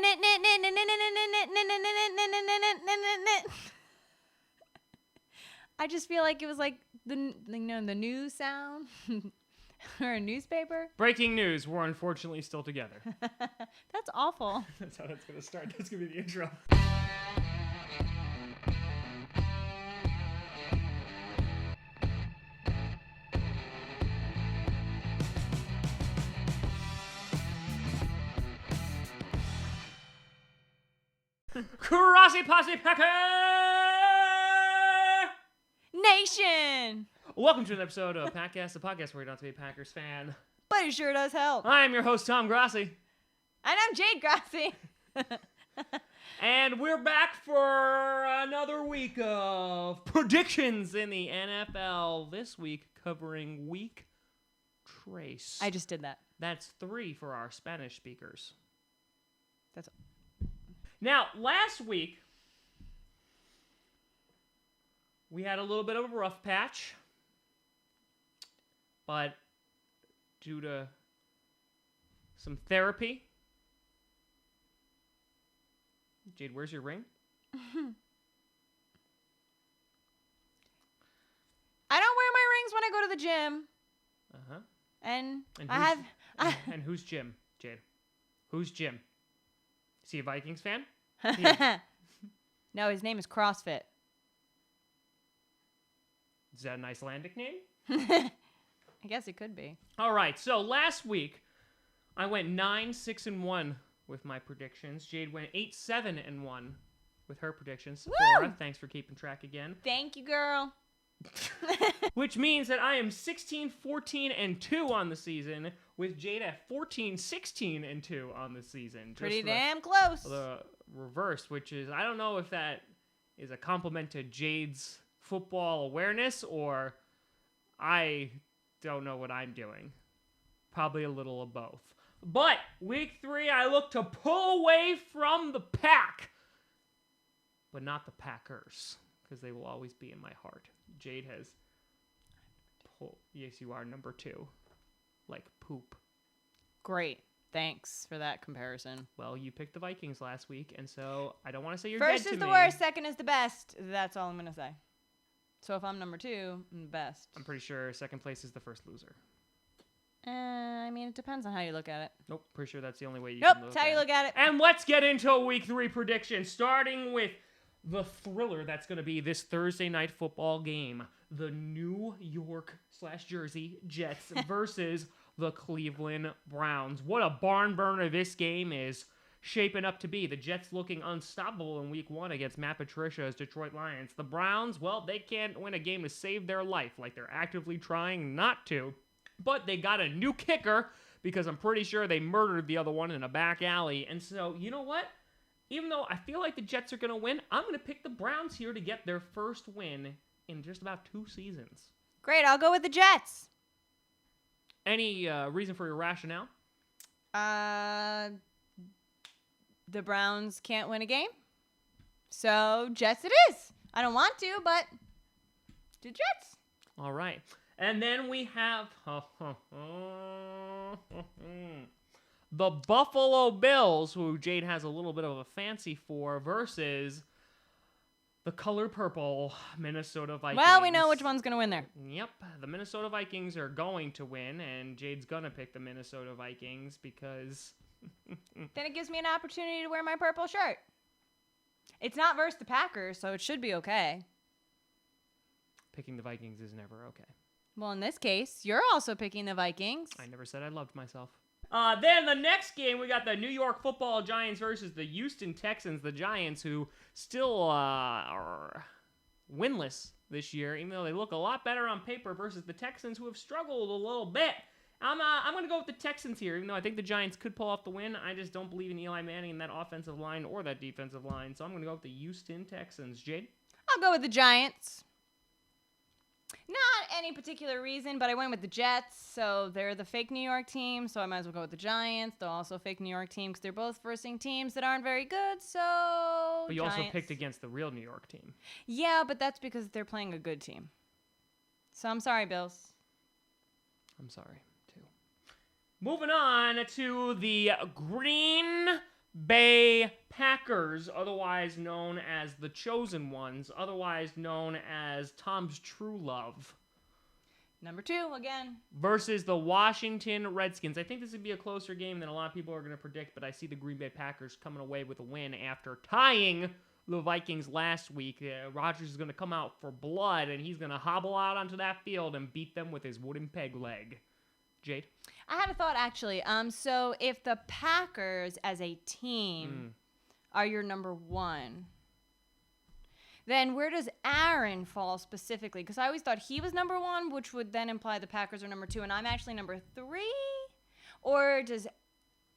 I just feel like it was like the news sound or a newspaper. Breaking news: we're unfortunately still together. That's awful. That's how that's gonna start. That's gonna be the intro. Crossy Posse Packer Nation! Welcome to an episode of Packcast, the podcast where you don't have to be a Packers fan. But it sure does help. I'm your host, Tom Grassi. And I'm Jade Grassi. And we're back for another week of predictions in the NFL. This week covering week trace. I just did that. That's 3 for our Spanish speakers. That's Now, last week, we had a little bit of a rough patch, but due to some therapy. Jade, where's your ring? I don't wear my rings when I go to the gym. Uh-huh. And who's Jim, Jade? Who's Jim? Is he a Vikings fan? No, his name is CrossFit. Is that an Icelandic name? I guess it could be. All right, so last week, I went 9-6-1 with my predictions. Jade went 8-7-1 with her predictions. Sephora, thanks for keeping track again. Thank you, girl. Which means that I am 16-14-2 on the season, with Jade at 14-16-2 on the season. Pretty damn close. The reverse, which is, I don't know if that is a compliment to Jade's football awareness, or I don't know what I'm doing. Probably a little of both. But week 3, I look to pull away from the pack, but not the Packers, because they will always be in my heart. Jade has pulled. Yes, you are number 2. Like poop. Great. Thanks for that comparison. Well, you picked the Vikings last week, and so I don't want to say you're dead to me. First is the worst, second is the best. That's all I'm going to say. So if I'm number 2, I'm the best. I'm pretty sure second place is the first loser. I mean, it depends on how you look at it. Nope, pretty sure that's the only way you can look at it. Nope, that's how you look at it. And let's get into week 3 predictions, starting with the thriller that's going to be this Thursday night football game. The New York/Jersey Jets versus the Cleveland Browns. What a barn burner this game is shaping up to be. The Jets looking unstoppable in week 1 against Matt Patricia's Detroit Lions. The Browns, well, they can't win a game to save their life, like they're actively trying not to. But they got a new kicker because I'm pretty sure they murdered the other one in a back alley. And so, you know what? Even though I feel like the Jets are going to win, I'm going to pick the Browns here to get their first win in just about 2 seasons. Great, I'll go with the Jets. Any reason for your rationale? The Browns can't win a game. So, Jets it is. I don't want to, but the Jets. All right. And then we have the Buffalo Bills, who Jade has a little bit of a fancy for, versus the color purple Minnesota Vikings. Well, we know which one's going to win there. Yep, the Minnesota Vikings are going to win, and Jade's going to pick the Minnesota Vikings because... Then it gives me an opportunity to wear my purple shirt. It's not versus the Packers, so it should be okay. Picking the Vikings is never okay. Well, in this case, you're also picking the Vikings. I never said I loved myself. Then the next game, we got the New York Football Giants versus the Houston Texans. The Giants, who still are winless this year, even though they look a lot better on paper, versus the Texans, who have struggled a little bit. I'm going to go with the Texans here, even though I think the Giants could pull off the win. I just don't believe in Eli Manning and that offensive line or that defensive line. So I'm going to go with the Houston Texans. Jade? I'll go with the Giants. Not any particular reason, but I went with the Jets, so they're the fake New York team, so I might as well go with the Giants. They're also a fake New York team because they're both versing teams that aren't very good, so But you Giants. also picked against the real New York team. Yeah, but that's because they're playing a good team. So I'm sorry, Bills. I'm sorry, too. Moving on to the Green Bay Packers, otherwise known as the Chosen Ones, otherwise known as Tom's True Love, Number 2 again. versus the Washington Redskins. I think this would be a closer game than a lot of people are going to predict, but I see the Green Bay Packers coming away with a win after tying the Vikings last week. Rodgers is going to come out for blood, and he's going to hobble out onto that field and beat them with his wooden peg leg. Jade? I had a thought, actually. So if the Packers as a team are your number 1, then where does Aaron fall specifically? Because I always thought he was number 1, which would then imply the Packers are number 2, and I'm actually number 3? Or does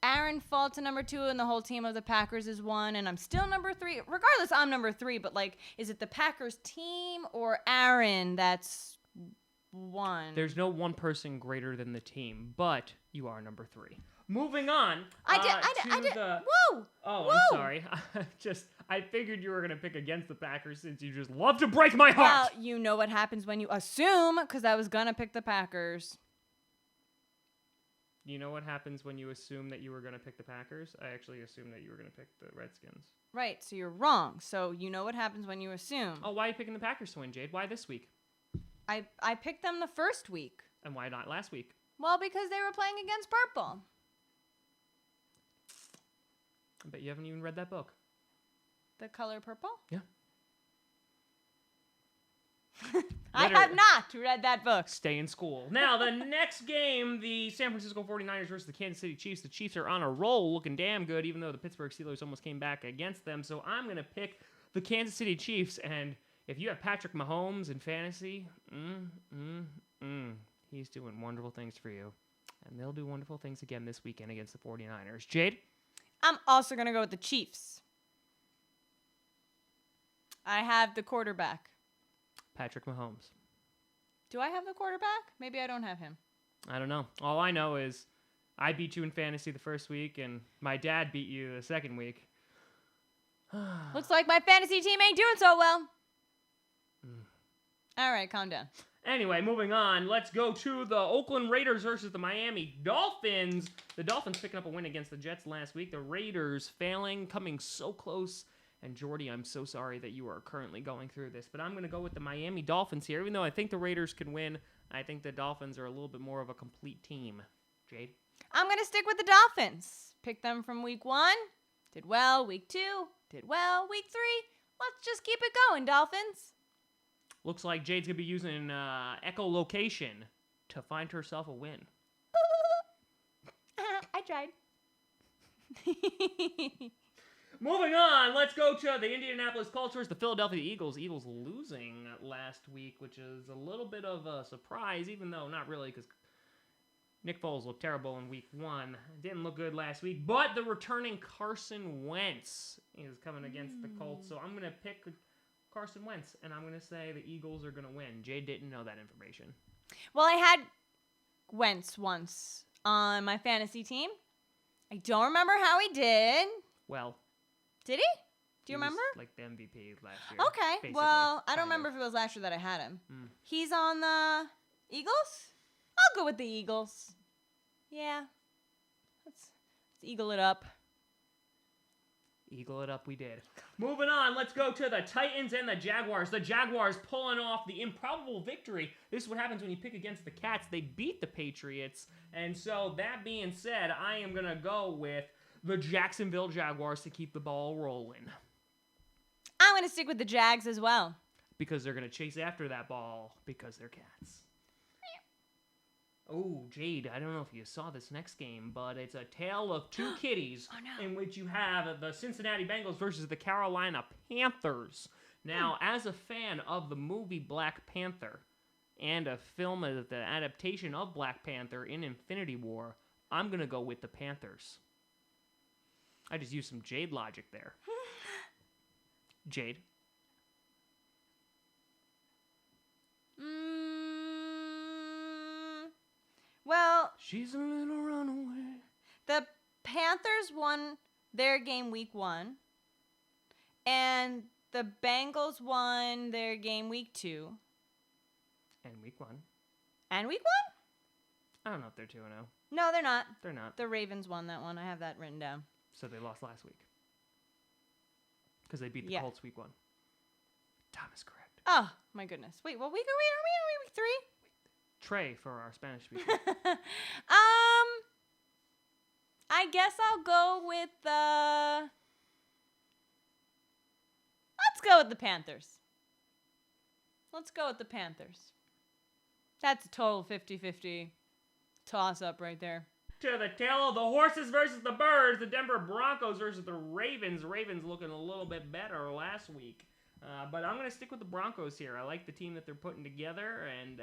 Aaron fall to number 2 and the whole team of the Packers is 1 and I'm still number 3? Regardless, I'm number 3, but, like, is it the Packers team or Aaron that's 1? There's no one person greater than the team, but you are number 3. Moving on. I did. Whoa! Oh, Whoa! I'm sorry. I figured you were going to pick against the Packers since you just love to break my heart. Well, you know what happens when you assume, because I was going to pick the Packers. You know what happens when you assume that you were going to pick the Packers? I actually assumed that you were going to pick the Redskins. Right, so you're wrong. So you know what happens when you assume. Oh, why are you picking the Packers to win, Jade? Why this week? I picked them the first week. And why not last week? Well, because they were playing against purple. I bet you haven't even read that book. The color purple? Yeah. I have not read that book. Stay in school. Now, the next game, the San Francisco 49ers versus the Kansas City Chiefs. The Chiefs are on a roll, looking damn good, even though the Pittsburgh Steelers almost came back against them. So I'm going to pick the Kansas City Chiefs. And if you have Patrick Mahomes in fantasy, he's doing wonderful things for you. And they'll do wonderful things again this weekend against the 49ers. Jade? I'm also going to go with the Chiefs. I have the quarterback. Patrick Mahomes. Do I have the quarterback? Maybe I don't have him. I don't know. All I know is I beat you in fantasy the first week, and my dad beat you the second week. Looks like my fantasy team ain't doing so well. All right, calm down. Anyway, moving on. Let's go to the Oakland Raiders versus the Miami Dolphins. The Dolphins picking up a win against the Jets last week. The Raiders failing, coming so close. And Jordy, I'm so sorry that you are currently going through this, but I'm going to go with the Miami Dolphins here. Even though I think the Raiders can win, I think the Dolphins are a little bit more of a complete team. Jade? I'm going to stick with the Dolphins. Pick them from week 1. Did well. Week 2. Did well. Week 3. Let's just keep it going, Dolphins. Looks like Jade's going to be using echolocation to find herself a win. I tried. Moving on, let's go to the Indianapolis Colts versus the Philadelphia Eagles. Eagles losing last week, which is a little bit of a surprise, even though not really, because Nick Foles looked terrible in week 1. Didn't look good last week, but the returning Carson Wentz is coming against the Colts, so I'm going to pick Carson Wentz, and I'm going to say the Eagles are going to win. Jade didn't know that information. Well, I had Wentz once on my fantasy team. I don't remember how he did. Well, did he? Do you remember? Like the MVP last year. Okay. Basically. Well, I don't remember if it was last year that I had him. He's on the Eagles? I'll go with the Eagles. Yeah. Let's eagle it up. Eagle it up we did. Moving on, let's go to the Titans and the Jaguars. The Jaguars pulling off the improbable victory. This is what happens when you pick against the Cats. They beat the Patriots. And so, that being said, I am going to go with the Jacksonville Jaguars to keep the ball rolling. I'm going to stick with the Jags as well. Because they're going to chase after that ball because they're Cats. Oh, Jade, I don't know if you saw this next game, but it's a tale of two kitties in which you have the Cincinnati Bengals versus the Carolina Panthers. Now, as a fan of the movie Black Panther and a film of the adaptation of Black Panther in Infinity War, I'm going to go with the Panthers. I just used some Jade logic there. Jade? Well, she's a little runaway. The Panthers won their game week 1, and the Bengals won their game week 2. And week 1. And week 1? I don't know if they're 2-0. No, they're not. They're not. The Ravens won that one. I have that written down. So they lost last week. Because they beat the Yeah. Colts week 1. Tom is correct. Oh, my goodness. Wait, what week are we? Are we in week 3? Trey for our Spanish speakers. I guess I'll go with the... Let's go with the Panthers. That's a total 50-50 toss-up right there. To the tale of the horses versus the birds, the Denver Broncos versus the Ravens. Ravens looking a little bit better last week. But I'm going to stick with the Broncos here. I like the team that they're putting together, and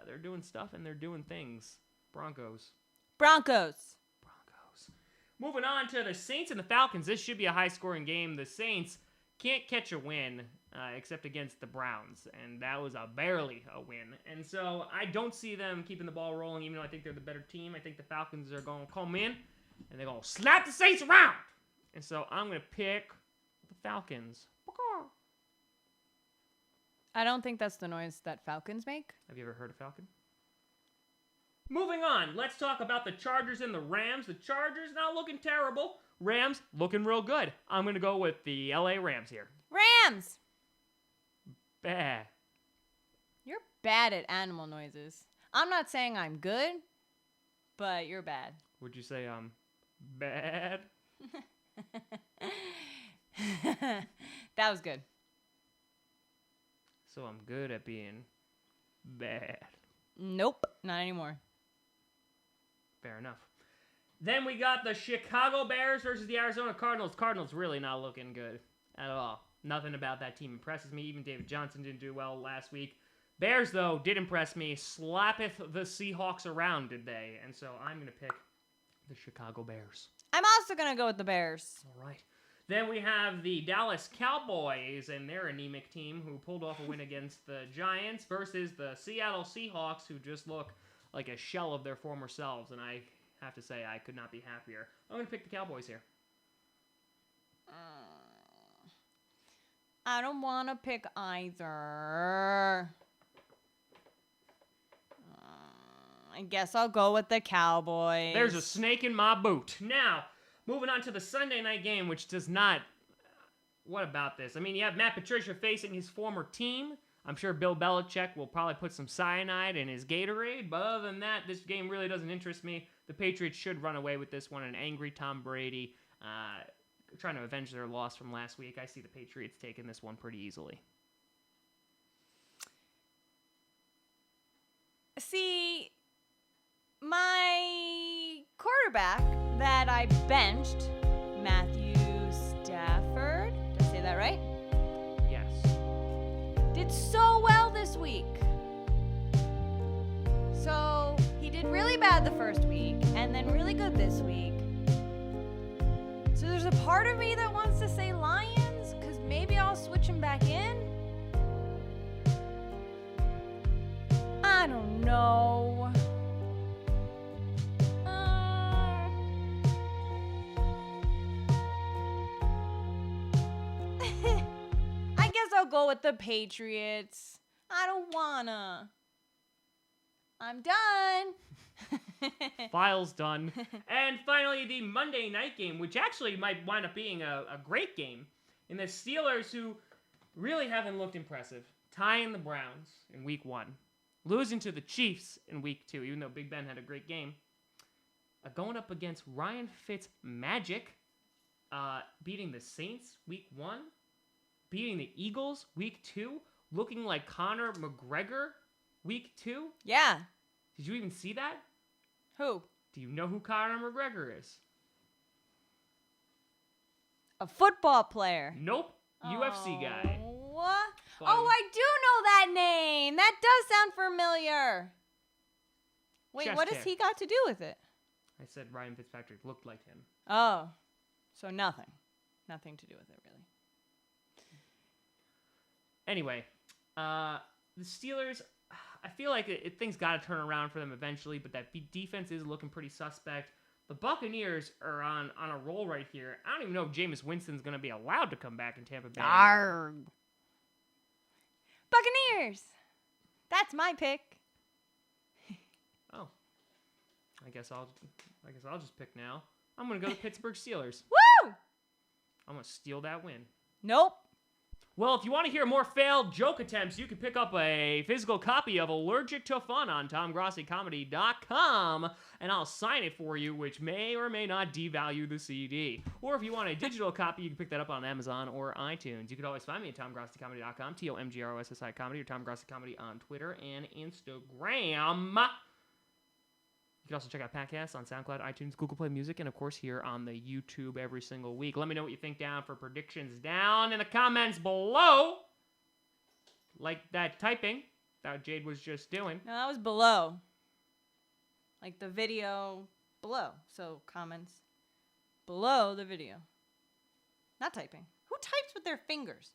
they're doing stuff and they're doing things. Broncos. Moving on to the Saints and the Falcons. This should be a high-scoring game. The Saints can't catch a win except against the Browns, and that was barely a win. And so I don't see them keeping the ball rolling, even though I think they're the better team. I think the Falcons are going to come in, and they're going to slap the Saints around. And so I'm going to pick the Falcons. I don't think that's the noise that falcons make. Have you ever heard a falcon? Moving on, let's talk about the Chargers and the Rams. The Chargers not looking terrible. Rams looking real good. I'm going to go with the LA Rams here. Rams! Bad. You're bad at animal noises. I'm not saying I'm good, but you're bad. Would you say I'm bad? That was good. So I'm good at being bad. Nope, not anymore. Fair enough. Then we got the Chicago Bears versus the Arizona Cardinals. Cardinals really not looking good at all. Nothing about that team impresses me. Even David Johnson didn't do well last week. Bears, though, did impress me. Slappeth the Seahawks around, did they? And so I'm going to pick the Chicago Bears. I'm also going to go with the Bears. All right. Then we have the Dallas Cowboys and their anemic team who pulled off a win against the Giants versus the Seattle Seahawks who just look like a shell of their former selves. And I have to say, I could not be happier. I'm going to pick the Cowboys here. I don't want to pick either. I guess I'll go with the Cowboys. There's a snake in my boot. Now, moving on to the Sunday night game, which does not... What about this? I mean, you have Matt Patricia facing his former team. I'm sure Bill Belichick will probably put some cyanide in his Gatorade. But other than that, this game really doesn't interest me. The Patriots should run away with this one. An angry Tom Brady trying to avenge their loss from last week. I see the Patriots taking this one pretty easily. See, my quarterback that I benched, Matthew Stafford, did I say that right? Yes. Did so well this week. So he did really bad the first week and then really good this week. So there's a part of me that wants to say Lions because maybe I'll switch him back in. I don't know. I guess I'll go with the Patriots. I don't wanna. I'm done. File's done. And finally, the Monday night game, which actually might wind up being a great game. In the Steelers, who really haven't looked impressive, tying the Browns in week 1, losing to the Chiefs in week 2, even though Big Ben had a great game, going up against Ryan Fitzmagic, beating the Saints week 1, beating the Eagles week 2, looking like Conor McGregor week 2. Yeah. Did you even see that? Who? Do you know who Conor McGregor is? A football player. Nope. UFC guy. What? Funny. Oh, I do know that name. That does sound familiar. Wait, Chest what has hair. he got to do with it? I said Ryan Fitzpatrick looked like him. Oh, so nothing. Nothing to do with it, really. Anyway, the Steelers, I feel like things got to turn around for them eventually, but that defense is looking pretty suspect. The Buccaneers are on a roll right here. I don't even know if Jameis Winston's going to be allowed to come back in Tampa Bay. Arrgh. Buccaneers. That's my pick. Oh, I guess I'll just pick now. I'm going to go to Pittsburgh Steelers. Woo! I'm going to steal that win. Nope. Well, if you want to hear more failed joke attempts, you can pick up a physical copy of Allergic to Fun on TomGrossiComedy.com, and I'll sign it for you, which may or may not devalue the CD. Or if you want a digital copy, you can pick that up on Amazon or iTunes. You can always find me at TomGrossiComedy.com, TomGrossI Comedy, or Tom Grossi Comedy on Twitter and Instagram. You can also check out podcasts on SoundCloud, iTunes, Google Play Music, and of course here on the YouTube every single week. Let me know what you think down for predictions down in the comments below. Like that typing that Jade was just doing. No, that was below. Like the video below. So comments below the video. Not typing. Who types with their fingers?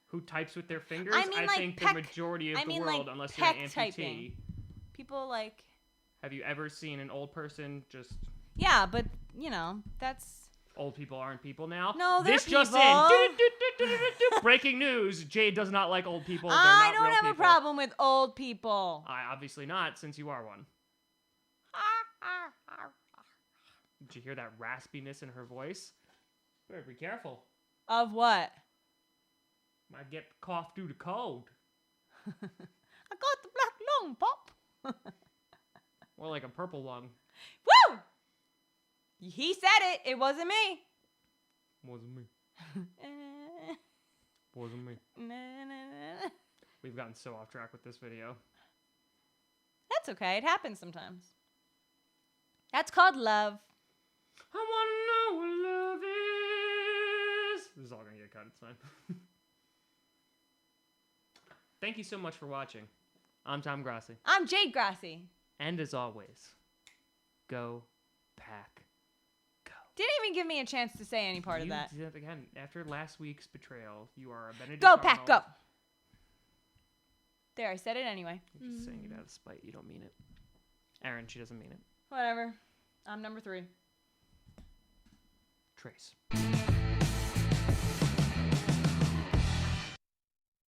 Who types with their fingers? I mean, like think peck, the majority of the world, like unless you're an amputee. typing. People like... Have you ever seen an old person just... Yeah, but, you know, that's... Old people aren't people now? No, they're this people. Just in. Breaking news. Jade does not like old people. They're I not don't real have people. a problem with old people. Obviously not, since you are one. Did you hear that raspiness in her voice? Better be careful. Of what? Might get cough due to cold. I got the black lung, Pop. Or like a purple lung. Woo! He said it. It wasn't me. Wasn't me. Wasn't me. We've gotten so off track with this video. That's okay. It happens sometimes. That's called love. I want to know what love is. This is all going to get cut. It's fine. Thank you so much for watching. I'm Tom Grossi. I'm Jade Grossi. And as always, go Pack. Go. Didn't even give me a chance to say any part of that. Again, after last week's betrayal, you are a Benedict Go Arnold. Pack, go. There, I said it anyway. You're just saying it out of spite. You don't mean it. Aaron, she doesn't mean it. Whatever. I'm number 3. Trace.